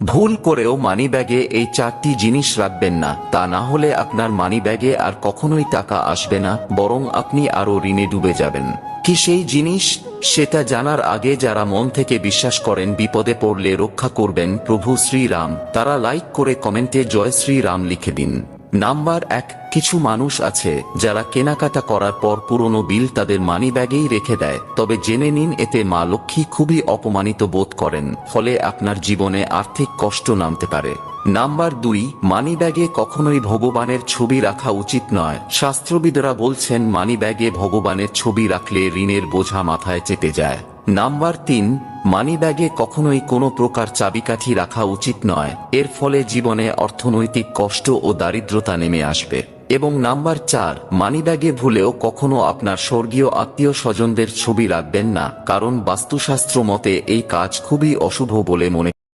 ভুল করেও মানিব্যাগে এই 4টি জিনিস রাখবেন না, তা না হলে আপনার মানিব্যাগে আর কখনোই টাকা আসবে না, বরং আপনি আরো ঋণে ডুবে যাবেন। কি সেই জিনিস, সেটা জানার আগে যারা মন থেকে বিশ্বাস করেন বিপদে পড়লে রক্ষা করবেন প্রভু শ্রীরাম, তারা লাইক করে কমেন্টে জয় শ্রীরাম লিখে দিন। নাম্বার 1, কিছু মানুষ আছে যারা কেনাকাটা করার পর পুরনো বিল তাদের মানিব্যাগেই রেখে দেয়, তবে জেনে নিন এতে মা লক্ষ্মী খুবই অপমানিত বোধ করেন, ফলে আপনার জীবনে আর্থিক কষ্ট নামতে পারে। নাম্বার 2, মানিব্যাগে কখনোই ভগবানের ছবি রাখা উচিত নয়। শাস্ত্রবিদরা বলছেন মানিব্যাগে ভগবানের ছবি রাখলে ঋণের বোঝা মাথায় চেপে যায়। নাম্বার 3, মানিব্যাগে কখনোই কোনো প্রকার চাবিকাঠি রাখা উচিত নয়, এর ফলে জীবনে অর্থনৈতিক কষ্ট ও দারিদ্রতা নেমে আসবে। এবং নাম্বার 4, মানিব্যাগে ভুলেও কখনো আপনার স্বর্গীয় আত্মীয় স্বজনদের ছবি রাখবেন না, কারণ বাস্তুশাস্ত্র মতে এই কাজ খুবই অশুভ বলে মনে